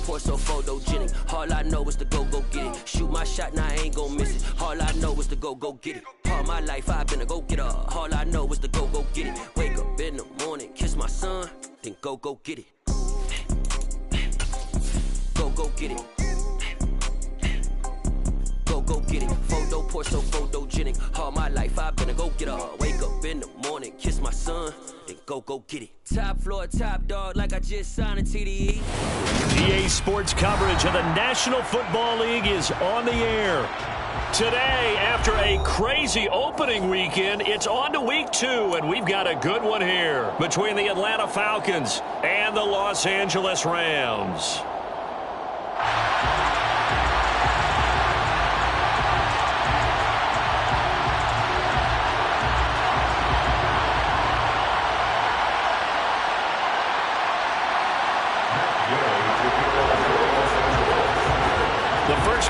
pour so photogenic. All I know is to go get it. Shoot my shot, now I ain't gon' miss it. All I know is to go get it. All my life I've been a go-getter. All I know is to go get it. Wake up in the morning, kiss my son, then go get it. Go get it. Go get it. Photo pour so photogenic. All my life I've been a go-getter. Wake up in the morning, kiss my son, then go get it. Top floor, top dog, like I just signed a TDE. EA Sports coverage of the National Football League is on the air. Today, after a crazy opening weekend, it's on to week 2, and we've got a good one here between the Atlanta Falcons and the Los Angeles Rams.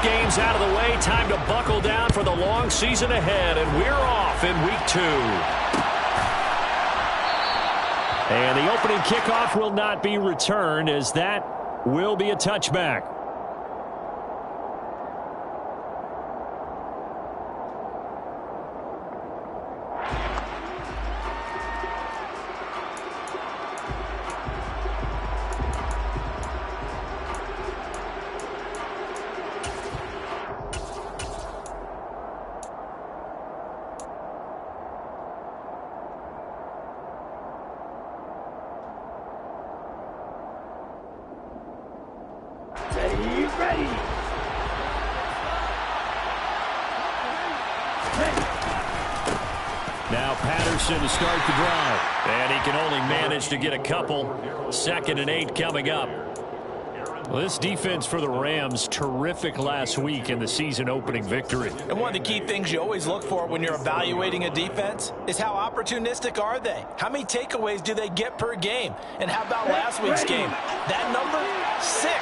Games out of the way, time to buckle down for the long season ahead, and we're off in week 2. And the opening kickoff will not be returned, as that will be a touchback. Now Patterson to start the drive. And he can only manage to get a couple. 2nd and 8 coming up. Well, this defense for the Rams, terrific last week in the season opening victory. And one of the key things you always look for when you're evaluating a defense is how opportunistic are they? How many takeaways do they get per game? And how about last week's game? That number, 6.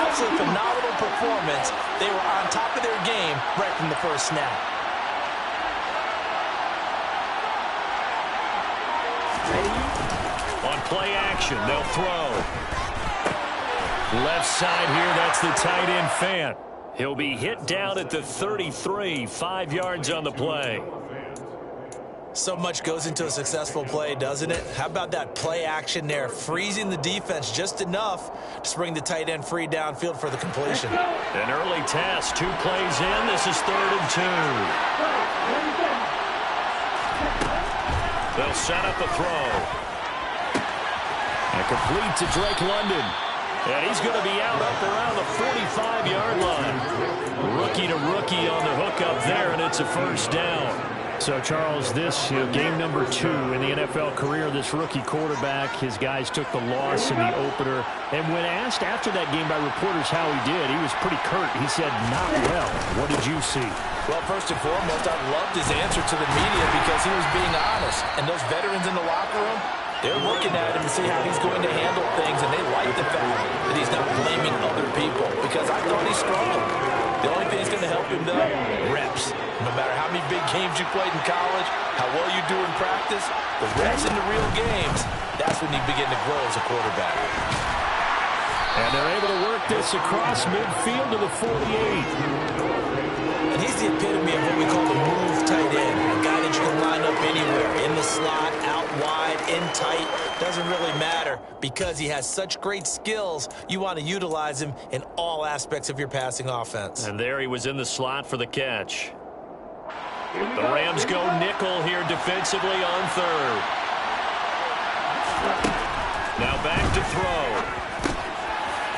Absolutely phenomenal performance. They were on top of their game right from the first snap. On play action, they'll throw. Left side here, that's the tight end Fant. He'll be hit down at the 33, 5 yards on the play. So much goes into a successful play, doesn't it? How about that play action there, freezing the defense just enough to bring the tight end free downfield for the completion. An early test, 2 plays in. This is 3rd and 2. They'll set up a throw. And complete to Drake London. And he's going to be out up around the 45-yard line. Rookie to rookie on the hook up there, and it's a first down. So, Charles, this game number 2 in the NFL career, this rookie quarterback, his guys took the loss in the opener. And when asked after that game by reporters how he did, he was pretty curt. He said, not well. What did you see? Well, first and foremost, I loved his answer to the media because he was being honest. And those veterans in the locker room, they're looking at him to see how he's going to handle things, and they like the fact that he's not blaming other people because I thought he's strong. The only thing that's going to help him, though, reps. No matter how many big games you played in college, how well you do in practice, the reps in the real games, that's when you begin to grow as a quarterback. And they're able to work this across midfield to the 48. And he's the epitome of what we call the move tight end. A guy that you can line up anywhere, in the slot, out wide, in tight. Doesn't really matter because he has such great skills. You want to utilize him in all aspects of your passing offense. And there he was in the slot for the catch. The Rams go nickel here defensively on 3rd. Now back to throw.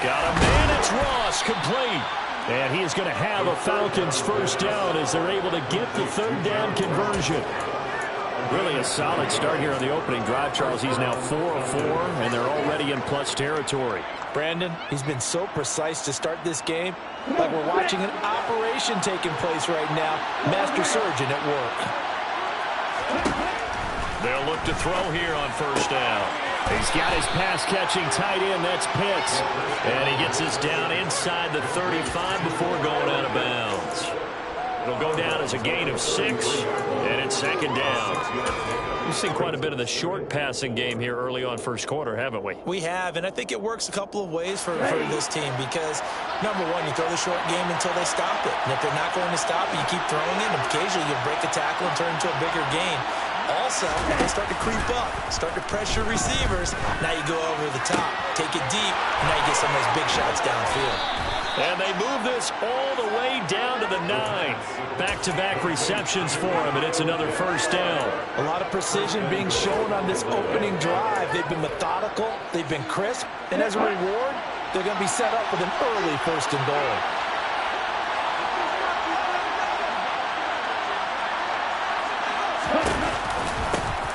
Got a man, it's Ross, complete. And he is going to have a Falcons first down as they're able to get the 3rd down conversion. Really a solid start here on the opening drive, Charles. He's now 4 of 4, and they're already in plus territory. Brandon, he's been so precise to start this game. Like we're watching an operation taking place right now. Master surgeon at work. They'll look to throw here on first down. He's got his pass-catching tight end. That's Pitts. And he gets us down inside the 35 before going out of bounds. It'll go down as a gain of 6, and it's second down. We've seen quite a bit of the short passing game here early on first quarter, haven't we? We have, and I think it works a couple of ways for this team because, number one, you throw the short game until they stop it. And if they're not going to stop it, you keep throwing it, and occasionally you break a tackle and turn into a bigger gain. Also, they start to creep up, start to pressure receivers. Now you go over the top, take it deep, and now you get some of those big shots downfield. And they move this all the way down to the 9. Back-to-back receptions for him, and it's another first down. A lot of precision being shown on this opening drive. They've been methodical, they've been crisp, and as a reward, they're going to be set up with an early first and goal.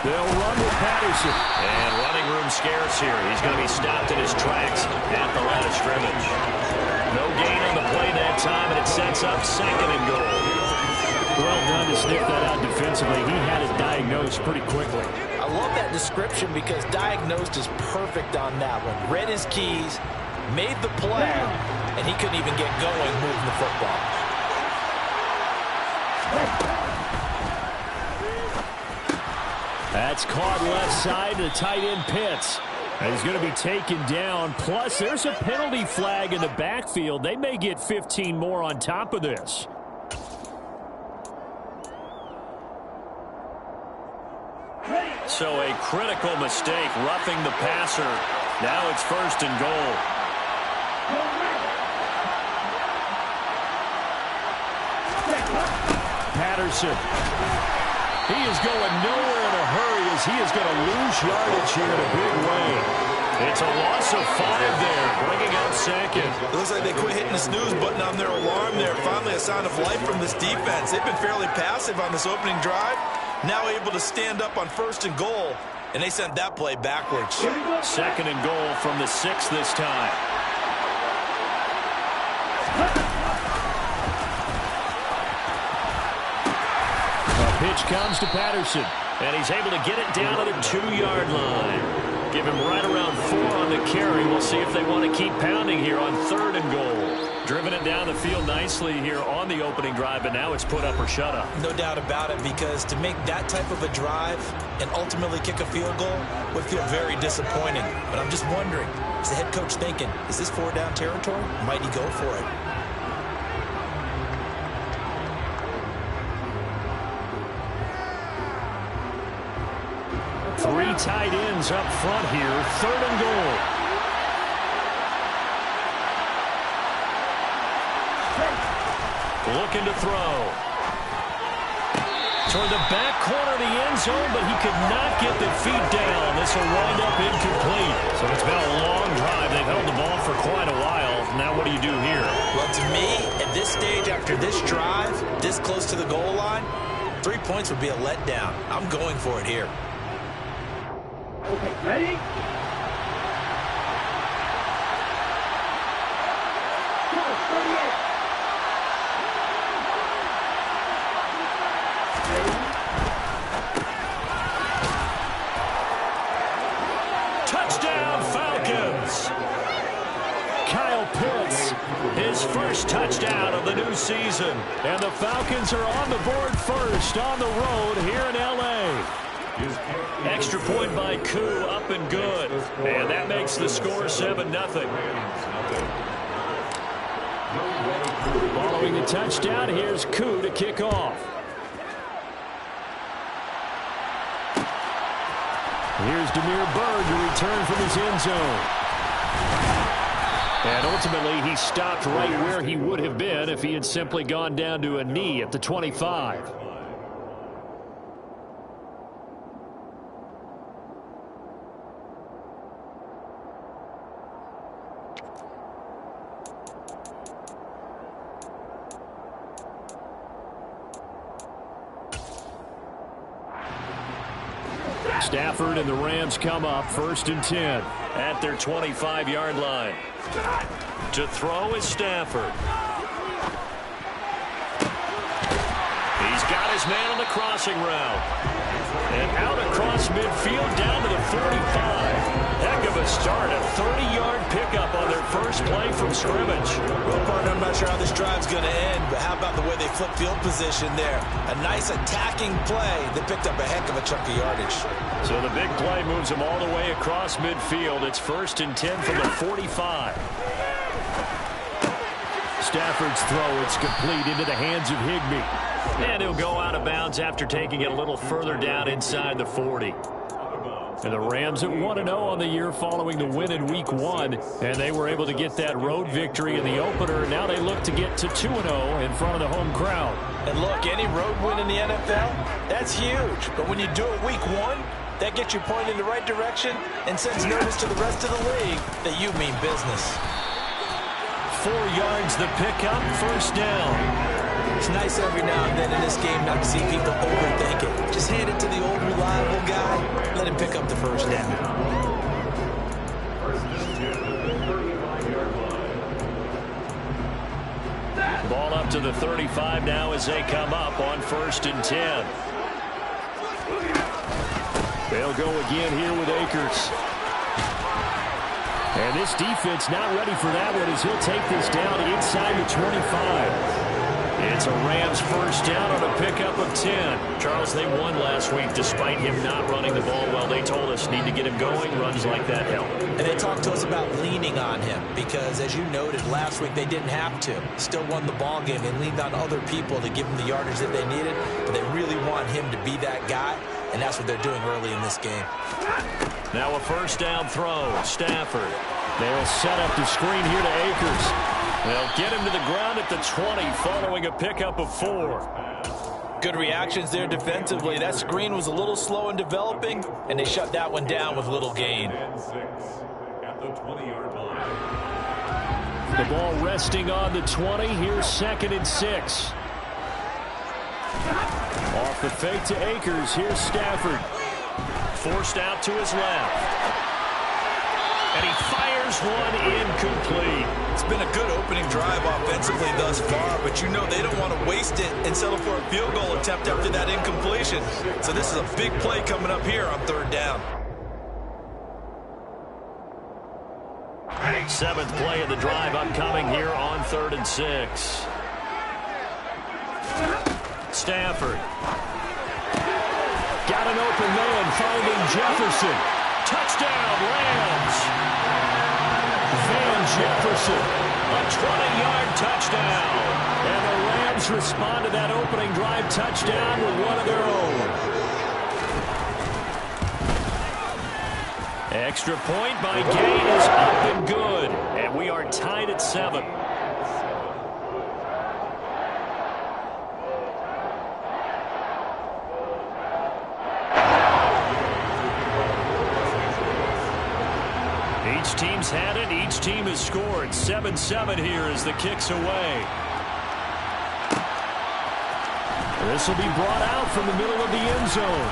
They'll run with Patterson. And running room scarce here. He's going to be stopped in his tracks at the line of scrimmage. No gain on the play that time, and it sets up second and goal. Well done to sniff that out defensively. He had it diagnosed pretty quickly. I love that description because diagnosed is perfect on that one. Read his keys, made the play, and he couldn't even get going moving the football. That's caught left side to the tight end Pitts. And he's going to be taken down. Plus, there's a penalty flag in the backfield. They may get 15 more on top of this. So a critical mistake, roughing the passer. Now it's first and goal. Patterson. He is going nowhere in a hurry as he is going to lose yardage here in a big way. It's a loss of 5 there, bringing up second. It looks like they quit hitting the snooze button on their alarm there. Finally a sign of life from this defense. They've been fairly passive on this opening drive. Now able to stand up on first and goal, and they sent that play backwards. Second and goal from the 6 this time. Pitch comes to Patterson. And he's able to get it down to the 2-yard line. Give him right around 4 on the carry. We'll see if they want to keep pounding here on third and goal. Driven it down the field nicely here on the opening drive, but now it's put up or shut up. No doubt about it, because to make that type of a drive and ultimately kick a field goal would feel very disappointing. But I'm just wondering, is the head coach thinking, is this 4-down territory? Might he go for it? Three tight ends up front here. Third and goal. Looking to throw. Toward the back corner of the end zone, but he could not get the feet down. This will wind up incomplete. So it's been a long drive. They've held the ball for quite a while. Now what do you do here? Well, to me, at this stage, after this drive, this close to the goal line, 3 points would be a letdown. I'm going for it here. Okay, ready? Go, 38. Touchdown, Falcons! Kyle Pitts, His first touchdown of the new season. and the Falcons are on the board first on the road here in L.A. Extra point by Koo, up and good. And that makes the score 7-0. Following the touchdown, here's Koo to kick off. Here's Damiere Byrd to return from his end zone. And ultimately, he stopped right where he would have been if he had simply gone down to a knee at the 25. Stafford and the Rams come up first and 10 at their 25-yard line. To throw is Stafford. He's got his man on the crossing route. And out across midfield down to the 45. Heck of a start. A 30-yard pickup on their first play from scrimmage. Well, partner, I'm not sure how this drive's going to end, but how about the way they flip field position there? A nice attacking play that picked up a heck of a chunk of yardage. So the big play moves them all the way across midfield. It's 1st and 10 from the 45. Stafford's throw, it's complete into the hands of Higbee. And he'll go out of bounds after taking it a little further down inside the 40. And the Rams at 1-0 on the year following the win in Week 1. And they were able to get that road victory in the opener. Now they look to get to 2-0 in front of the home crowd. And look, any road win in the NFL, that's huge. But when you do it Week 1, that gets you pointed in the right direction and sends notice to the rest of the league that you mean business. 4 yards the pickup, 1st down. It's nice every now and then in this game not to see people overthink it. Just hand it to the old reliable guy. Let him pick up the 1st down. Ball up to the 35 now as they come up on 1st and 10. They'll go again here with Akers. And this defense not ready for that one as he'll take this down inside the 25. It's a Rams 1st down on a pickup of 10. Charles, they won last week despite him not running the ball well. They told us need to get him going. Runs like that help. And they talked to us about leaning on him because, as you noted, last week they didn't have to. Still won the ball game. They leaned on other people to give them the yardage that they needed, but they really want him to be that guy, and that's what they're doing early in this game. Now a 1st down throw. Stafford. They'll set up the screen here to Akers. They'll get him to the ground at the 20 following a pickup of 4. Good reactions there defensively. That screen was a little slow in developing, and they shut that one down with little gain. The ball resting on the 20. Here's 2nd and 6. Off the fake to Akers. Here's Stafford. Forced out to his left. And he fires one incomplete. It's been a good opening drive offensively thus far, but you know they don't want to waste it and settle for a field goal attempt after that incompletion. So this is a big play coming up here on 3rd down. 7th play of the drive upcoming here on 3rd and 6. Stafford. Got an open man finding Jefferson. Touchdown, Rams. Van Jefferson, a 20-yard touchdown. And the Rams respond to that opening drive touchdown with one of their own. Extra point by Gain is up and good. And we are tied at 7. Each team's had it. Each team has scored. 7-7 here as the kick's away. This will be brought out from the middle of the end zone.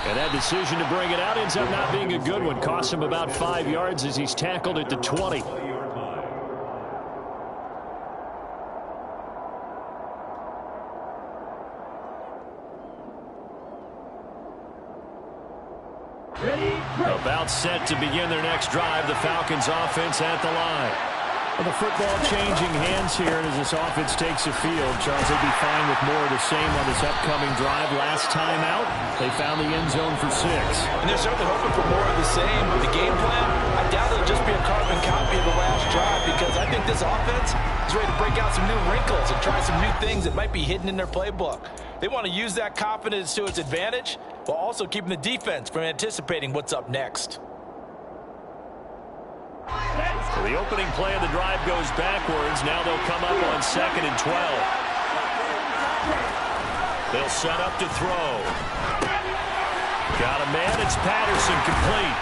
And that decision to bring it out ends up not being a good one. Costs him about 5 yards as he's tackled at the 20. About set to begin their next drive. The Falcons offense at the line. Well, the football changing hands here, and as this offense takes the field, Charles, they'd be fine with more of the same on this upcoming drive. Last time out, they found the end zone for 6. And they're certainly hoping for more of the same. But the game plan, I doubt it'll just be a carbon copy of the last drive, because I think this offense is ready to break out some new wrinkles and try some new things that might be hidden in their playbook. They want to use that confidence to its advantage while also keeping the defense from anticipating what's up next. So the opening play of the drive goes backwards. Now they'll come up on 2nd and 12. They'll set up to throw. Got a man. It's Patterson, complete.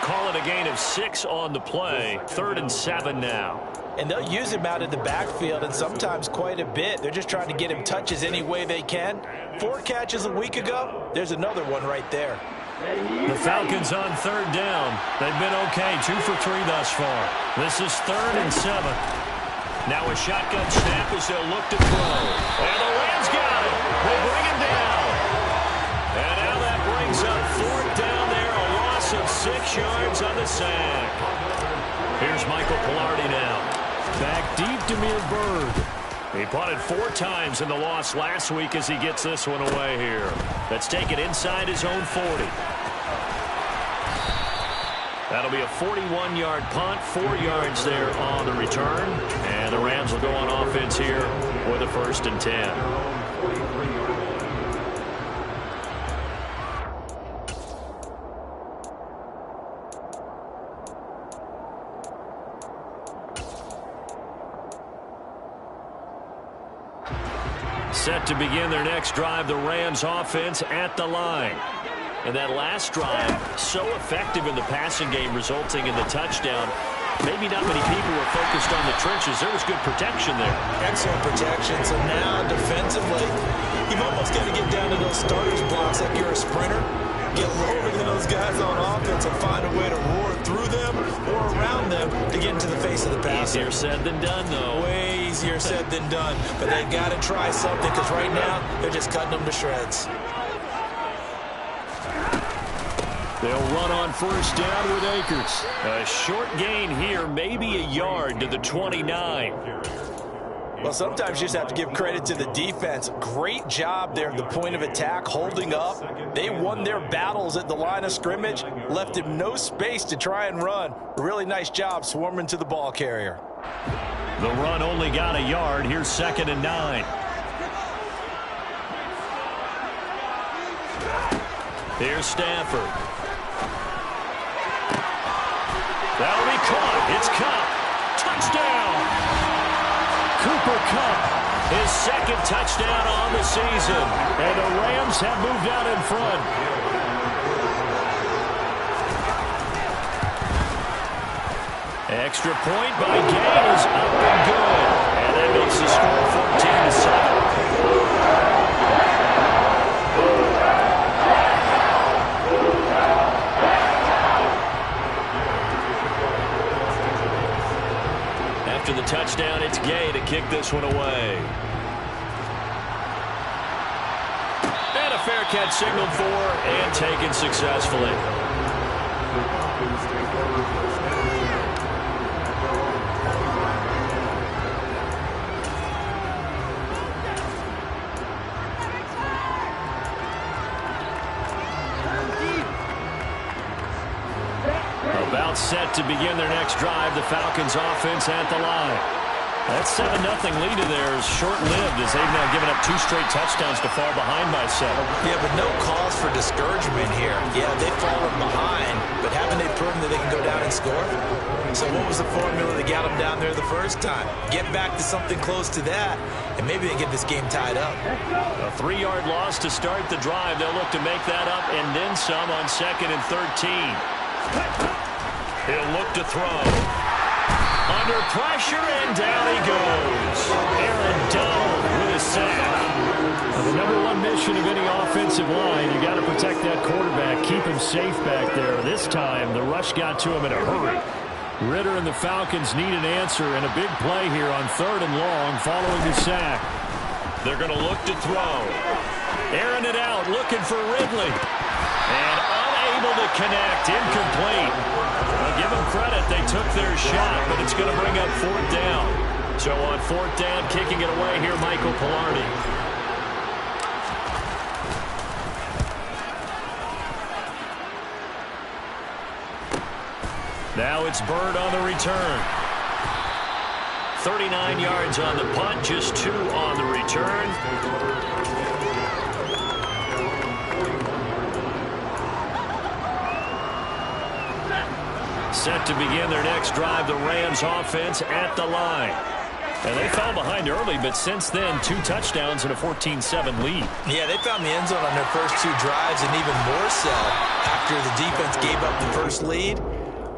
Call it a gain of 6 on the play. 3rd and 7 now. And they'll use him out in the backfield, and sometimes quite a bit. They're just trying to get him touches any way they can. 4 catches a week ago. There's another one right there. The Falcons on 3rd down. They've been okay, 2 for 3 thus far. This is 3rd and 7. Now a shotgun snap as they'll look to throw. And the Rams got it. They bring him down. And now that brings up 4th down there, a loss of 6 yards on the sack. Here's Michael Pilardi now. Back deep to Byrd. He punted 4 times in the loss last week as he gets this one away here. Let's take it inside his own 40. That'll be a 41-yard punt, 4 yards there on the return. And the Rams will go on offense here with a 1st and 10. Set to begin their next drive, the Rams offense at the line. And that last drive, so effective in the passing game, resulting in the touchdown. Maybe not many people were focused on the trenches. There was good protection there. Excellent protection. So now, defensively, you've almost got to get down to those starters blocks like you're a sprinter. Get lower than those guys on offense and find a way to roar through them or around them to get into the face of the passer. Easier said than done, though. Way easier said than done. But they've got to try something because right now, they're just cutting them to shreds. They'll run on 1st down with Akers. A short gain here, maybe a yard to the 29. Well, sometimes you just have to give credit to the defense. Great job there at the point of attack, holding up. They won their battles at the line of scrimmage, left him no space to try and run. A really nice job swarming to the ball carrier. The run only got a yard. Here's 2nd and 9. Here's Stafford. That'll be caught. It's Kupp. Touchdown. Cooper Kupp, his 2nd touchdown on the season. And the Rams have moved out in front. Extra point by Gay is up and good. And that makes the score 14-7. After the touchdown, it's Gay to kick this one away. And a fair catch signaled for and taken successfully. About set to begin their next drive, the Falcons offense at the line. That 7-0 lead of theirs short-lived as they've now given up 2 straight touchdowns to fall behind by 7. Yeah, but no cause for discouragement here. Yeah, they've fallen behind, but haven't they proven that they can go down and score? So what was the formula that got them down there the first time? Get back to something close to that, and maybe they get this game tied up. A 3-yard loss to start the drive. They'll look to make that up and then some on 2nd and 13. He'll look to throw. Under pressure, and down he goes. Aaron Donald with a sack. The #1 mission of any offensive line, you got to protect that quarterback, keep him safe back there. This time, the rush got to him in a hurry. Ritter and the Falcons need an answer, and a big play here on 3rd and long following the sack. They're going to look to throw. Airing it out, looking for Ridley. And unable to connect, incomplete. Well, give them credit, they took their shot, but it's going to bring up 4th down. So on 4th down, kicking it away here, Michael Pilardi. Now it's Byrd on the return. 39 yards on the punt, just 2 on the return. Set to begin their next drive, the Rams offense at the line. And they fell behind early, but since then, 2 touchdowns and a 14-7 lead. Yeah, they found the end zone on their first 2 drives, and even more so after the defense gave up the first lead.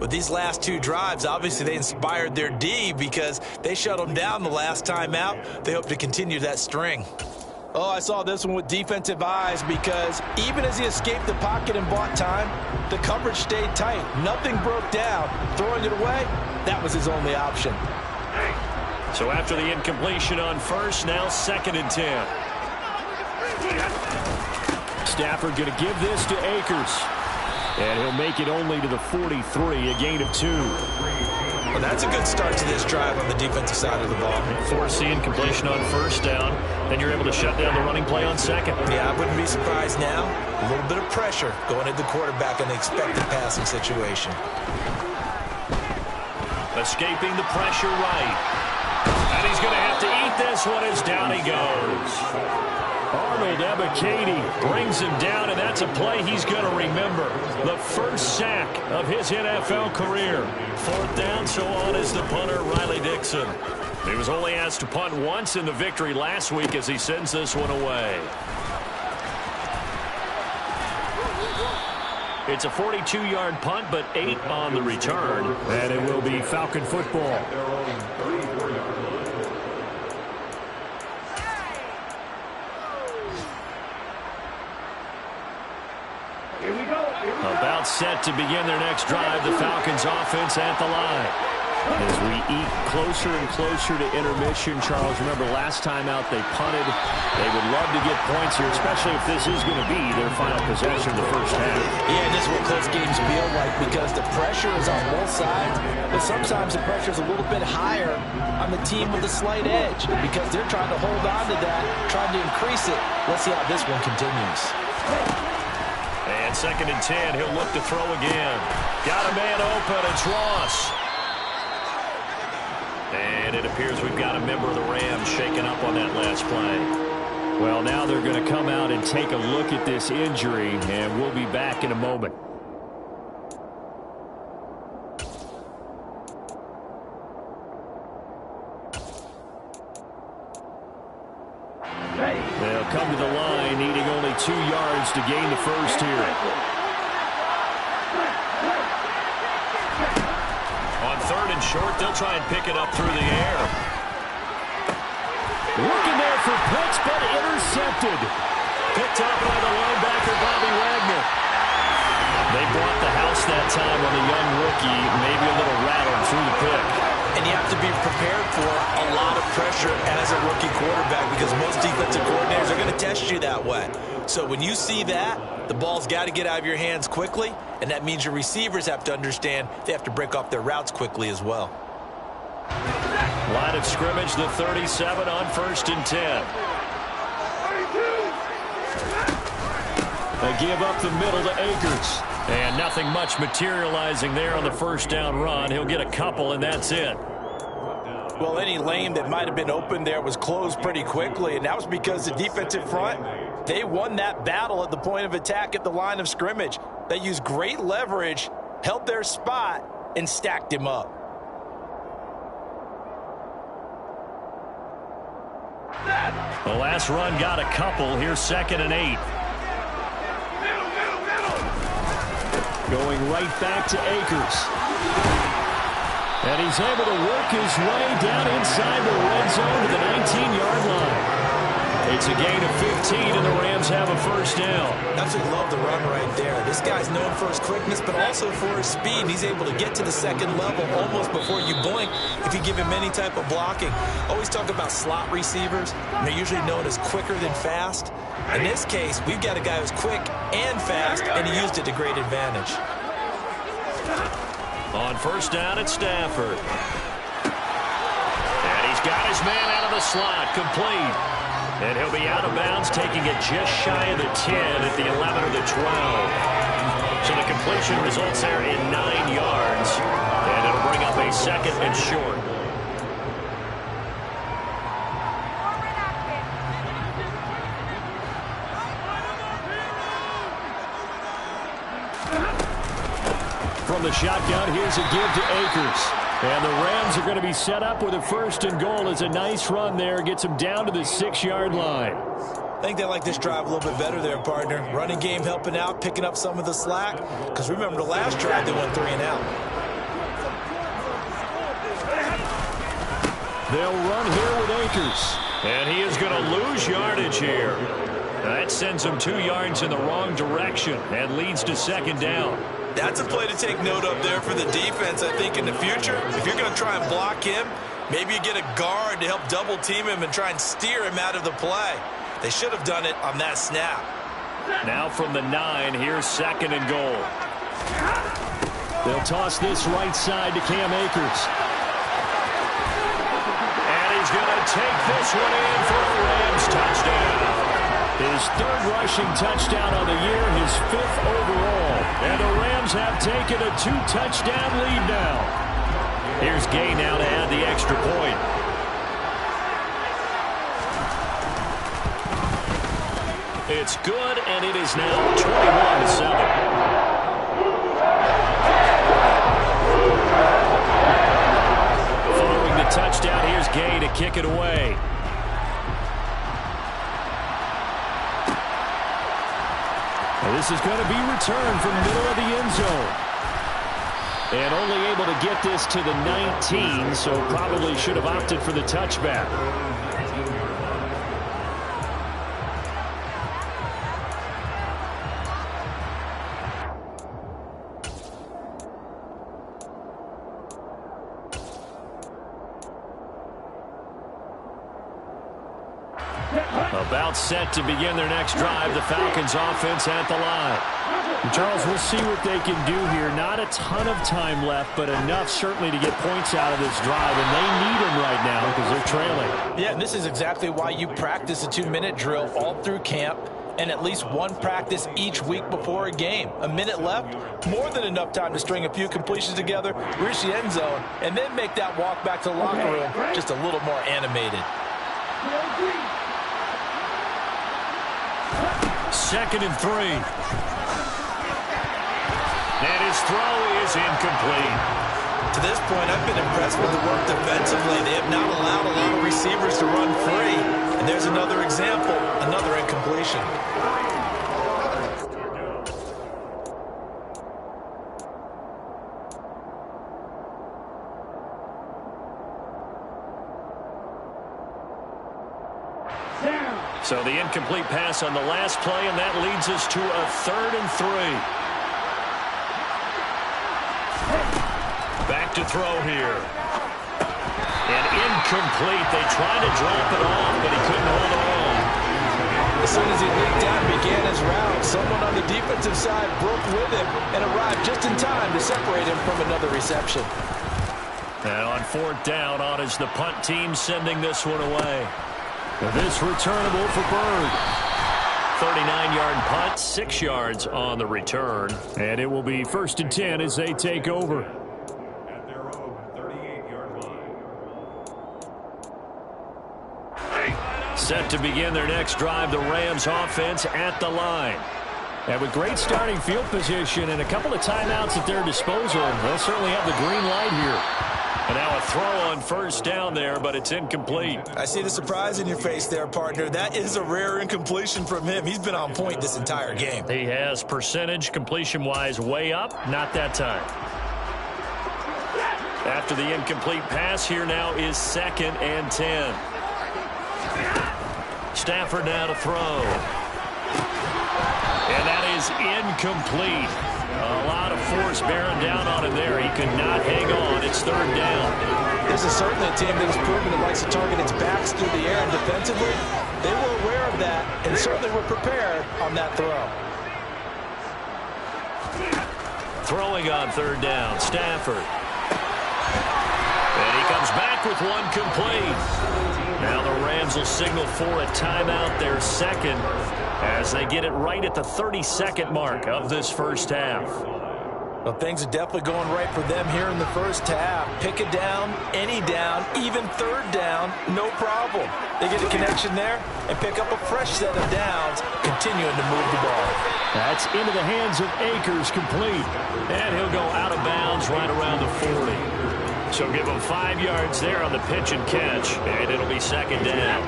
With these last 2 drives, obviously they inspired their D because they shut them down the last time out. They hope to continue that string. Oh, I saw this one with defensive eyes because even as he escaped the pocket and bought time, the coverage stayed tight. Nothing broke down. Throwing it away, that was his only option. So after the incompletion on 1st, now 2nd and 10. Stafford going to give this to Akers. And he'll make it only to the 43, a gain of 2. Well, that's a good start to this drive on the defensive side of the ball. Forcing completion on first down. Then you're able to shut down the running play on second. Yeah, I wouldn't be surprised now. A little bit of pressure going at the quarterback in the expected passing situation. Escaping the pressure right. And he's going to have to eat this one as down he goes. Arnold Ebiketie brings him down, and that's a play he's going to remember. The first sack of his NFL career. 4th down, so on is the punter, Riley Dixon. He was only asked to punt once in the victory last week as he sends this one away. It's a 42-yard punt, but 8 on the return. And it will be Falcon football. About set to begin their next drive, the Falcons offense at the line. As we eat closer and closer to intermission, Charles, remember last time out they punted. They would love to get points here, especially if this is going to be their final possession of the first half. Yeah, and this is what close games feel like because the pressure is on both sides, but sometimes the pressure is a little bit higher on the team with a slight edge because they're trying to hold on to that, trying to increase it. Let's see how this one continues. And 2nd and 10, he'll look to throw again. Got a man open, it's Ross. And it appears we've got a member of the Rams shaken up on that last play. Well, now they're going to come out and take a look at this injury, and we'll be back in a moment. They'll come to the line, needing only 2 yards to gain the first here. On 3rd and short, they'll try and pick it up through the air. Looking there for Pitts, but intercepted. Picked up by the linebacker, Bobby Wagner. They brought the house that time on the young rookie, maybe a little rattled through the pick. And you have to be prepared for a lot of pressure as a rookie quarterback because most defensive coordinators are going to test you that way. So when you see that, the ball's got to get out of your hands quickly, and that means your receivers have to understand they have to break off their routes quickly as well. Line of scrimmage, the 37 on 1st and 10. They give up the middle to Akers. And nothing much materializing there on the first down run. He'll get a couple, and that's it. Well, any lane that might have been open there was closed pretty quickly, and that was because the defensive front, they won that battle at the point of attack at the line of scrimmage. They used great leverage, held their spot, and stacked him up. The last run got a couple. Here's 2nd and 8. Going right back to Akers. And he's able to work his way down inside the red zone to the 19-yard line. It's a gain of 15, and the Rams have a first down. Absolutely love the run right there. This guy's known for his quickness, but also for his speed. He's able to get to the second level almost before you blink if you give him any type of blocking. Always talk about slot receivers. They're usually known as quicker than fast. In this case, we've got a guy who's quick and fast, and he used it to great advantage. On first down, it's Stafford. And he's got his man out of the slot, complete. And he'll be out of bounds, taking it just shy of the 10 at the 11 or the 12. So the completion results there in 9 yards. And it'll bring up a 2nd and short. From the shotgun, here's a give to Akers. And the Rams are going to be set up with a 1st and goal. As a nice run there, gets them down to the 6-yard line. I think they like this drive a little bit better there, partner. Running game helping out, picking up some of the slack. Because remember, the last drive, they went 3 and out. They'll run here with Akers. And he is going to lose yardage here. That sends him 2 yards in the wrong direction and leads to 2nd down. That's a play to take note of there for the defense, I think, in the future. If you're going to try and block him, maybe you get a guard to help double team him and try and steer him out of the play. They should have done it on that snap. Now from the 9, here's 2nd and goal. They'll toss this right side to Cam Akers. And he's going to take this one in for a Rams touchdown. His third rushing touchdown on the year, his fifth overall. And the Rams have taken a 2-touchdown lead now. Here's Gay now to add the extra point. It's good, and it is now 21-7. Following the touchdown, here's Gay to kick it away. Now this is going to be returned from the middle of the end zone. And only able to get this to the 19, so probably should have opted for the touchback. About set to begin their next drive. The Falcons offense at the line. And Charles, we'll see what they can do here. Not a ton of time left, but enough certainly to get points out of this drive. And they need them right now because they're trailing. Yeah, and this is exactly why you practice a 2-minute drill all through camp and at least one practice each week before a game. A minute left, more than enough time to string a few completions together, reach the end zone, and then make that walk back to the locker room just a little more animated. 2nd and 3. And his throw is incomplete. To this point, I've been impressed with the work defensively. They have not allowed a lot of receivers to run free. And there's another example, another incompletion. So the incomplete pass on the last play, and that leads us to a 3rd and 3. Back to throw here. And incomplete. They tried to drop it off, but he couldn't hold on. As soon as he leaked out and began his route, someone on the defensive side broke with him and arrived just in time to separate him from another reception. And on 4th down, on is the punt team sending this one away. This returnable for Bird. 39-yard punt, 6 yards on the return. And it will be 1st and 10 as they take over. At their own 38-yard line. Set to begin their next drive, the Rams offense at the line. And with great starting field position and a couple of timeouts at their disposal, they'll certainly have the green light here. And now a throw on 1st down there, but it's incomplete. I see the surprise in your face there, partner. That is a rare incompletion from him. He's been on point this entire game. He has percentage completion-wise way up, not that time. After the incomplete pass, here now is 2nd and 10. Stafford now to throw. And that is incomplete. A lot of force bearing down on him there. He could not hang on. It's 3rd down. This is certainly a team that has proven it likes to target its backs through the air, and defensively, they were aware of that and certainly were prepared on that throw. Throwing on 3rd down, Stafford. And he comes back with one complete. Now the Rams will signal for a timeout, their 2nd, as they get it right at the 32nd mark of this 1st half. Well, things are definitely going right for them here in the 1st half. Pick a down, any down, even 3rd down, no problem. They get a connection there and pick up a fresh set of downs, continuing to move the ball. That's into the hands of Akers, complete. And he'll go out of bounds right around the 40. So give him 5 yards there on the pitch and catch, and it'll be 2nd down.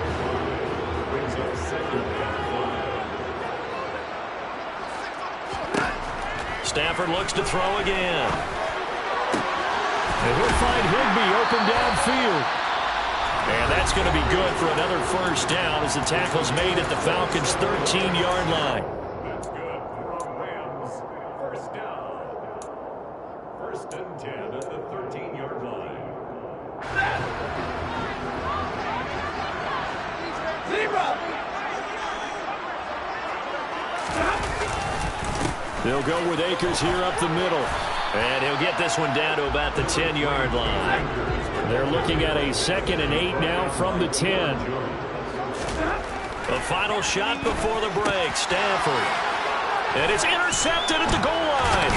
Stafford looks to throw again. And he'll find Higbee open downfield. And that's going to be good for another 1st down as the tackle's made at the Falcons' 13-yard line. That's good for a Rams 1st down. 1st and 10 at the 13-yard line. Zebra! They'll go with Akers here up the middle. And he'll get this one down to about the 10-yard line. They're looking at a 2nd and 8 now from the 10. The final shot before the break. Stafford. And it's intercepted at the goal line.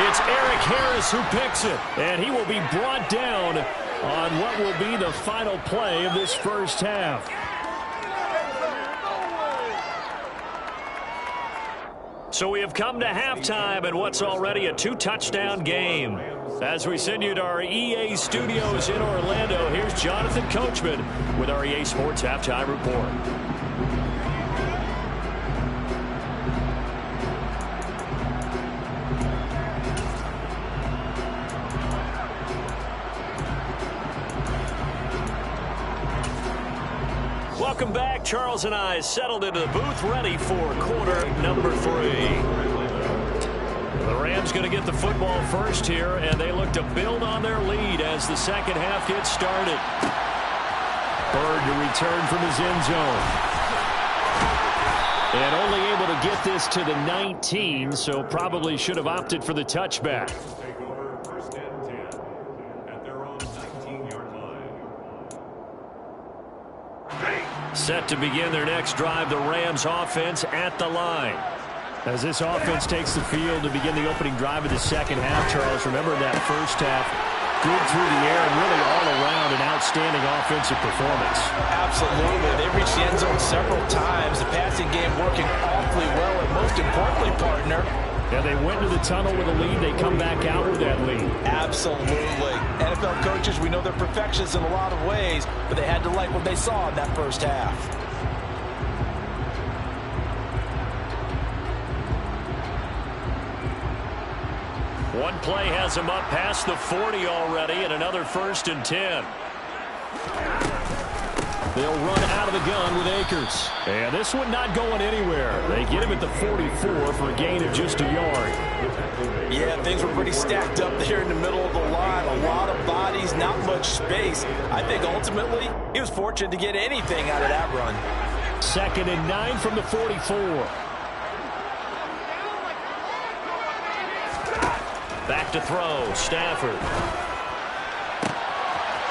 It's Eric Harris who picks it. And he will be brought down on what will be the final play of this first half. So we have come to halftime in what's already a 2-touchdown game. As we send you to our EA studios in Orlando, here's Jonathan Coachman with our EA Sports Halftime Report. Welcome back. Charles and I settled into the booth ready for quarter number 3. The Rams going to get the football first here, and they look to build on their lead as the second half gets started. Bird to return from his end zone. And only able to get this to the 19, so probably should have opted for the touchback. Set to begin their next drive, the Rams offense at the line. As this offense takes the field to begin the opening drive of the second half, Charles, remember in that first half, good through the air and really all around an outstanding offensive performance. Absolutely. They reached the end zone several times. The passing game working awfully well, and most importantly, partner, yeah, they went to the tunnel with a lead. They come back out with that lead. Absolutely. NFL coaches, we know they're perfectionists in a lot of ways, but they had to like what they saw in that first half. One play has them up past the 40 already, and another 1st and 10. They'll run out of the gun with Akers. And this one not going anywhere. They get him at the 44 for a gain of just a yard. Yeah, things were pretty stacked up there in the middle of the line. A lot of bodies, not much space. I think ultimately he was fortunate to get anything out of that run. 2nd and 9 from the 44. Back to throw, Stafford.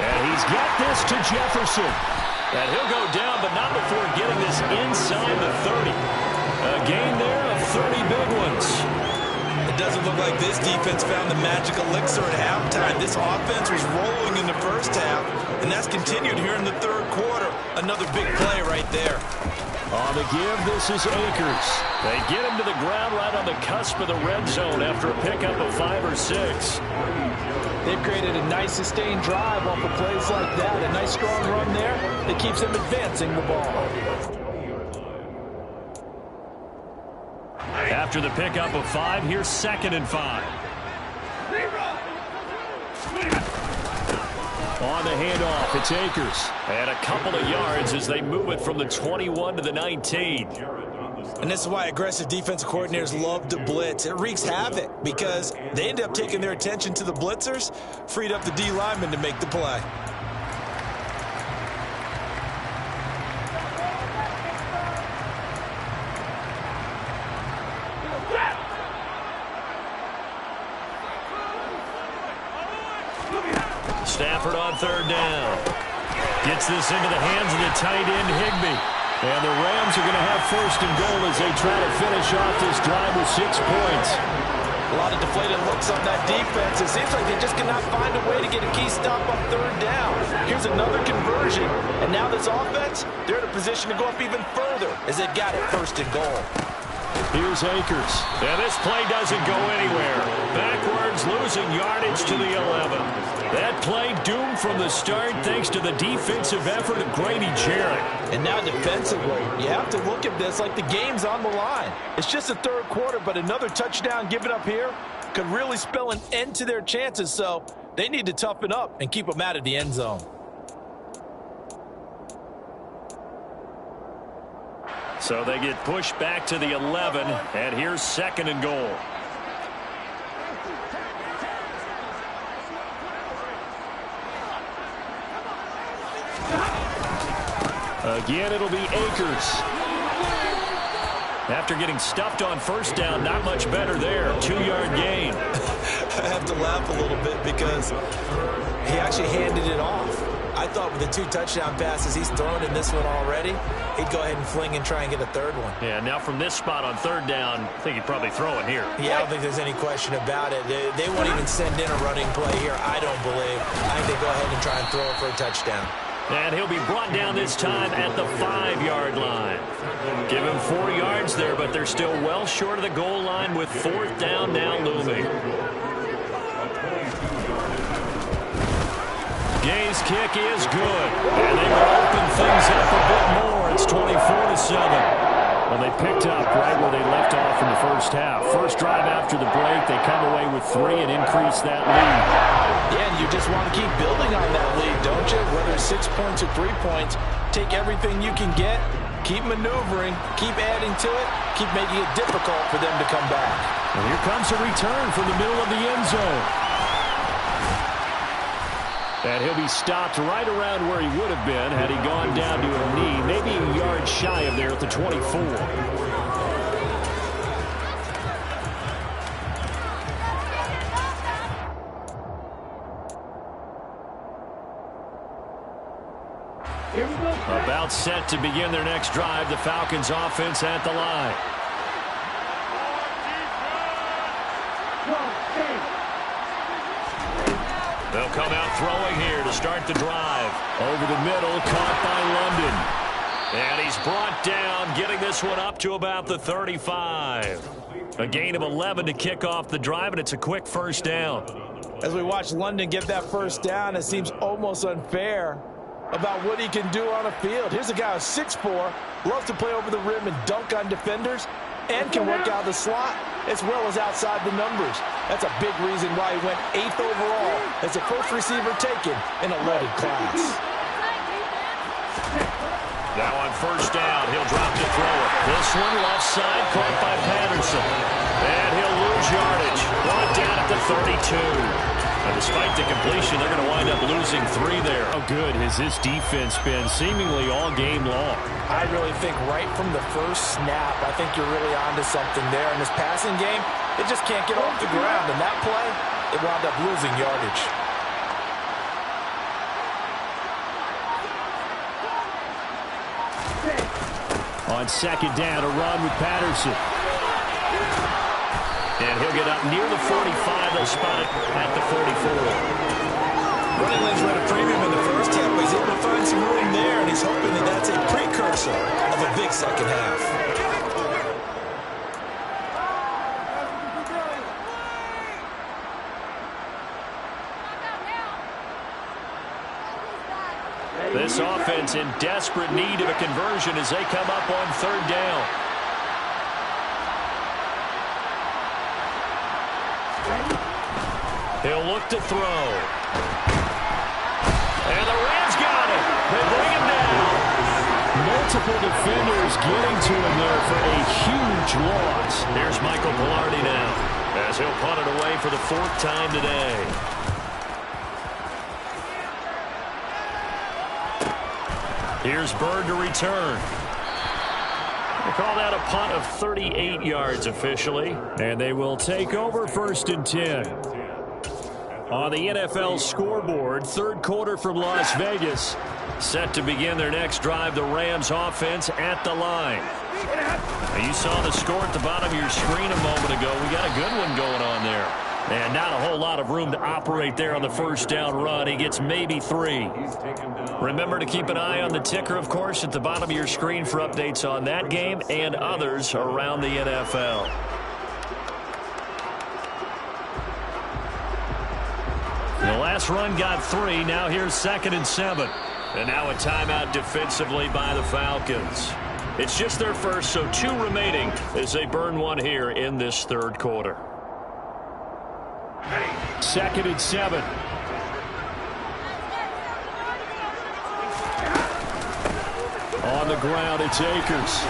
And he's got this to Jefferson. And he'll go down, but not before getting this inside the 30. A gain there of 30 big ones. It doesn't look like this defense found the magic elixir at halftime. This offense was rolling in the first half, and that's continued here in the third quarter. Another big play right there. On the give, this is Akers. They get him to the ground right on the cusp of the red zone after a pickup of 5 or 6. They've created a nice sustained drive off of plays like that. A nice strong run there that keeps them advancing the ball. After the pickup of 5, here's 2nd and 5. On the handoff, it's Akers. And a couple of yards as they move it from the 21 to the 19. And this is why aggressive defensive coordinators love to blitz. It wreaks havoc because they end up taking their attention to the blitzers, freed up the D lineman to make the play. Stafford on 3rd down. Gets this into the hands of the tight end, Higbee. And the Rams are going to have 1st and goal as they try to finish off this drive with 6 points. A lot of deflated looks on that defense. It seems like they just cannot find a way to get a key stop on 3rd down. Here's another conversion. And now this offense, they're in a position to go up even further as they've got it 1st and goal. Here's Akers. And this play doesn't go anywhere. Backwards, losing yardage to the 11. That play doomed from the start thanks to the defensive effort of Grady Jarrett. And now defensively, you have to look at this like the game's on the line. It's just the 3rd quarter, but another touchdown given up here could really spell an end to their chances. So they need to toughen up and keep them out of the end zone. So they get pushed back to the 11, and here's 2nd and goal. Again, it'll be Akers. After getting stuffed on 1st down, not much better there. 2-yard gain. I have to laugh a little bit because he actually handed it off. I thought with the 2 touchdown passes he's thrown in this one already, he'd go ahead and fling and try and get a third one. Yeah, now from this spot on third down, I think he'd probably throw it here. Yeah, I don't think there's any question about it. They won't even send in a running play here, I don't believe. I think they go ahead and try and throw it for a touchdown. And he'll be brought down this time at the 5-yard line. Give him 4 yards there, but they're still well short of the goal line with 4th down now looming. Gay's kick is good, and they will open things up a bit more. It's 24-7. Well, they picked up right where they left off in the first half. First drive after the break, they come away with 3 and increase that lead. Yeah, and you just want to keep building on that lead, don't you? Whether it's 6 points or 3 points, take everything you can get, keep maneuvering, keep adding to it, keep making it difficult for them to come back. And here comes a return from the middle of the end zone. And he'll be stopped right around where he would have been had he gone down to a knee, maybe a yard shy of there at the 24. About set to begin their next drive, the Falcons offense at the line. They'll come out throwing here to start the drive. Over the middle, caught by London. And he's brought down, getting this one up to about the 35. A gain of 11 to kick off the drive, and it's a quick first down. As we watch London get that first down, it seems almost unfair about what he can do on a field. Here's a guy who's 6'4", loves to play over the rim and dunk on defenders, and can work out the slot as well as outside the numbers. That's a big reason why he went 8th overall as the first receiver taken in a loaded class. Now on first down, he'll drop to throw it. This one left side, caught by Patterson. And he'll lose yardage. Brought down at the 32. And despite the completion, they're going to wind up losing 3 there. How good has this defense been seemingly all game long? I really think right from the first snap, I think you're really onto something there. In this passing game, it just can't get off the ground. And that play, it wound up losing yardage. On second down, a run with Patterson. And he'll get up near the 45. They'll spot it at the 44. Running lanes were at a premium in the first half, but he's able to find some room there, and he's hoping that that's a precursor of a big second half. This offense in desperate need of a conversion as they come up on third down. He'll look to throw. And the Rams got it. They bring him down. Multiple defenders getting to him there for a huge loss. Here's Michael Pilardi now as he'll punt it away for the 4th time today. Here's Bird to return. They call that a punt of 38 yards officially. And they will take over 1st and 10. On the NFL scoreboard, third quarter from Las Vegas. Set to begin their next drive, the Rams offense at the line. Now, you saw the score at the bottom of your screen a moment ago. We got a good one going on there. And not a whole lot of room to operate there on the first down run. He gets maybe 3. Remember to keep an eye on the ticker, of course, at the bottom of your screen for updates on that game and others around the NFL. The last run got 3. Now here's 2nd and 7. And now a timeout defensively by the Falcons. It's just their first, so 2 remaining as they burn 1 here in this third quarter. 2nd and 7. On the ground, it's Akers.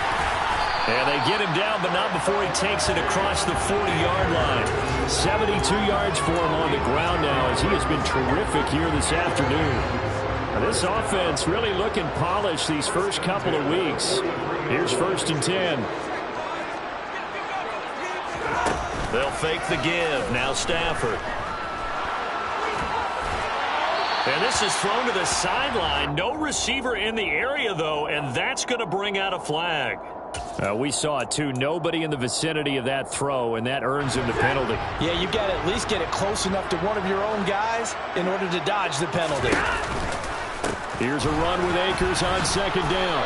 And they get him down, but not before he takes it across the 40-yard line. 72 yards for him on the ground now as he has been terrific here this afternoon. Now, this offense really looking polished these first couple of weeks. Here's 1st and 10. They'll fake the give. Now Stafford. And this is thrown to the sideline. No receiver in the area, though, and that's going to bring out a flag. We saw it, too. Nobody in the vicinity of that throw, and that earns him the penalty. Yeah, you've got to at least get it close enough to one of your own guys in order to dodge the penalty. Here's a run with Akers on second down.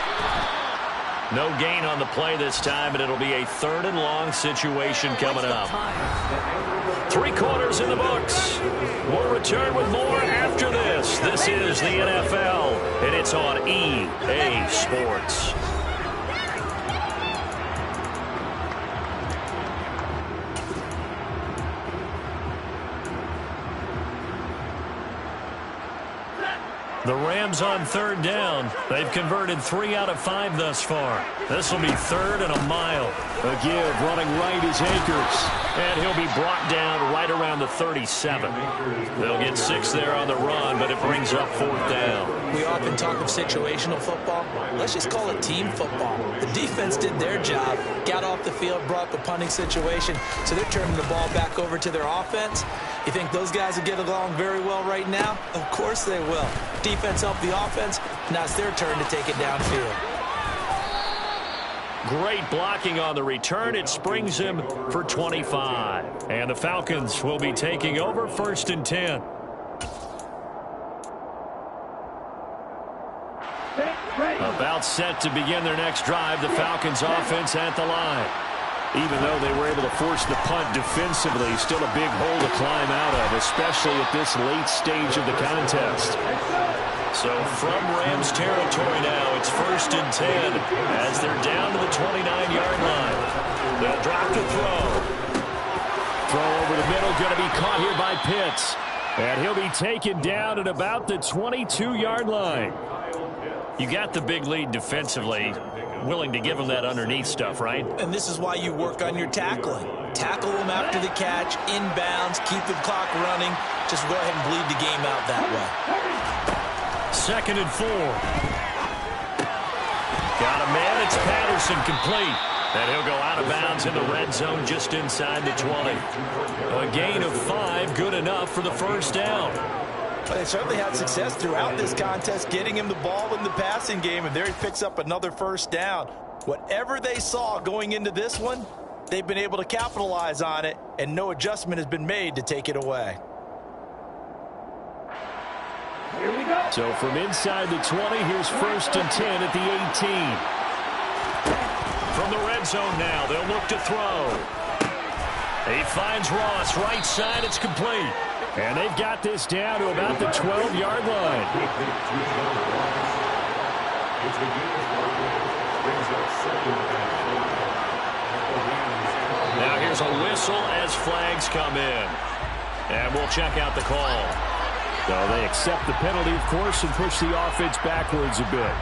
No gain on the play this time, and it'll be a 3rd and long situation coming up. 3 quarters in the books. We'll return with more after this. This is the NFL, and it's on EA Sports. The Rams on 3rd down. They've converted 3 out of 5 thus far. This will be 3rd and a mile. A give running right is Akers. And he'll be brought down right around the 37. They'll get 6 there on the run, but it brings up 4th down. We often talk of situational football. Let's just call it team football. The defense did their job, got off the field, brought up a punting situation, so they're turning the ball back over to their offense. You think those guys will get along very well right now? Of course they will. Defense helped the offense. Now it's their turn to take it downfield. Great blocking on the return. It springs him for 25. And the Falcons will be taking over 1st and 10. About set to begin their next drive. The Falcons offense at the line. Even though they were able to force the punt defensively, still a big hole to climb out of, especially at this late stage of the contest. So from Rams territory now, it's 1st and 10 as they're down to the 29-yard line. They'll drop the throw. Throw over the middle, going to be caught here by Pitts. And he'll be taken down at about the 22-yard line. You got the big lead defensively. Willing to give him that underneath stuff, right? And this is why you work on your tackling. Tackle him after the catch, inbounds, keep the clock running. Just go ahead and bleed the game out that way. 2nd and 4. Got a man. It's Patterson complete. And he'll go out of bounds in the red zone just inside the 20. A gain of 5, good enough for the 1st down. But they certainly had success throughout this contest, getting him the ball in the passing game, and there he picks up another 1st down. Whatever they saw going into this one, they've been able to capitalize on it, and no adjustment has been made to take it away. Here we go. So from inside the 20, here's 1st and 10 at the 18. From the red zone now, they'll look to throw. He finds Ross, right side, it's complete. And they've got this down to about the 12-yard line. Now here's a whistle as flags come in. And we'll check out the call. So they accept the penalty, of course, and push the offense backwards a bit.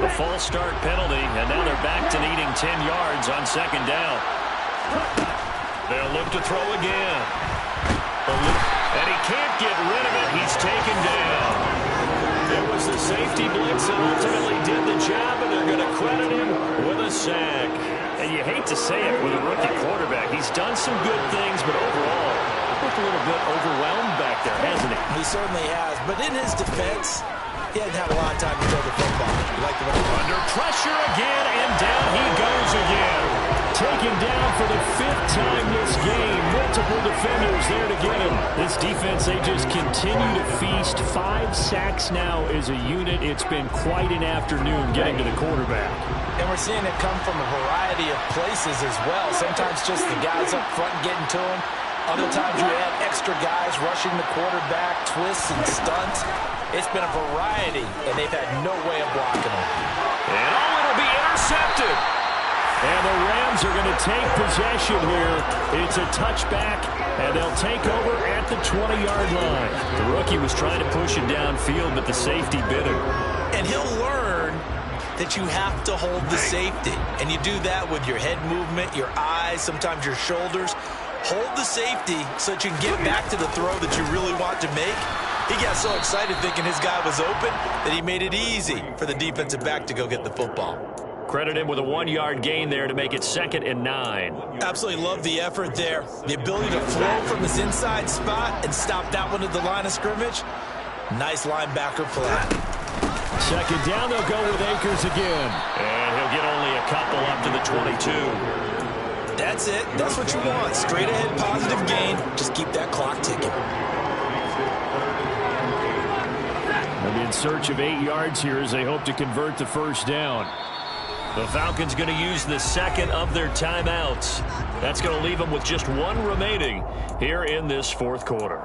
The false start penalty, and now they're back to needing 10 yards on 2nd down. They'll look to throw again. And he can't get rid of it. He's taken down. It was the safety blitz that ultimately did the job, and they're going to credit him with a sack. And you hate to say it with a rookie quarterback. He's done some good things, but overall, looked a little bit overwhelmed back there, hasn't he? He certainly has. But in his defense, he hasn't had a lot of time to throw the football. Under pressure again, and down he goes again. Taken down for the 5th time this game. Multiple defenders there to get him. This defense, they just continue to feast. 5 sacks now as a unit. It's been quite an afternoon getting to the quarterback. And we're seeing it come from a variety of places as well. Sometimes just the guys up front getting to him. Other times you add extra guys rushing the quarterback, twists and stunts. It's been a variety, and they've had no way of blocking him. And it'll be intercepted. And the Rams are going to take possession here. It's a touchback, and they'll take over at the 20-yard line. The rookie was trying to push it downfield, but the safety bit him. And he'll learn that you have to hold the safety. And you do that with your head movement, your eyes, sometimes your shoulders. Hold the safety so that you can get back to the throw that you really want to make. He got so excited thinking his guy was open that he made it easy for the defensive back to go get the football. Credit him with a 1-yard gain there to make it 2nd and 9. Absolutely love the effort there. The ability to flow from his inside spot and stop that one at the line of scrimmage. Nice linebacker play. 2nd down, they'll go with Akers again. And he'll get only a couple up to the 22. That's it. That's what you want. Straight ahead, positive gain. Just keep that clock ticking. They'll be in search of 8 yards here as they hope to convert the 1st down. The Falcons going to use the 2nd of their timeouts. That's going to leave them with just 1 remaining here in this 4th quarter.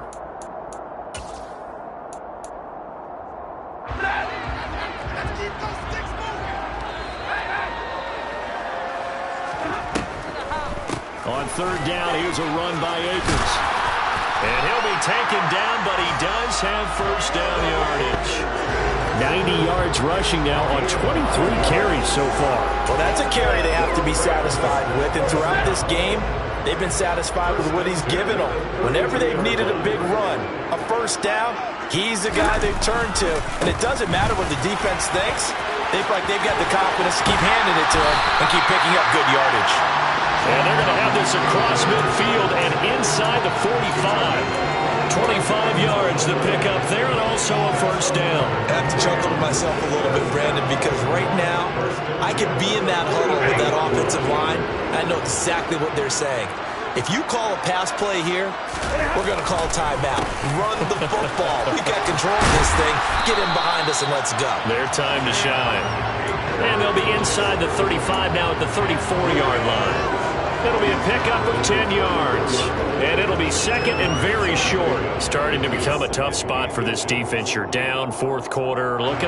On 3rd down, here's a run by Akers. And he'll be taken down, but he does have 1st down yardage. 90 yards rushing now on 23 carries so far. Well, that's a carry they have to be satisfied with. And throughout this game, they've been satisfied with what he's given them. Whenever they've needed a big run, a 1st down, he's the guy they've turned to. And it doesn't matter what the defense thinks. They feel like they've got the confidence to keep handing it to him and keep picking up good yardage. And they're going to have this across midfield and inside the 45. 25 yards to pick up there and also a 1st down. I have to chuckle to myself a little bit, Brandon, because right now I could be in that huddle with that offensive line. I know exactly what they're saying. If you call a pass play here, we're going to call timeout. Run the football. We've got control of this thing. Get in behind us and let's go. Their time to shine. And they'll be inside the 35 now at the 34-yard line. It'll be a pickup of 10 yards. And it'll be 2nd and very short. Starting to become a tough spot for this defense. You're down 4th quarter. Looking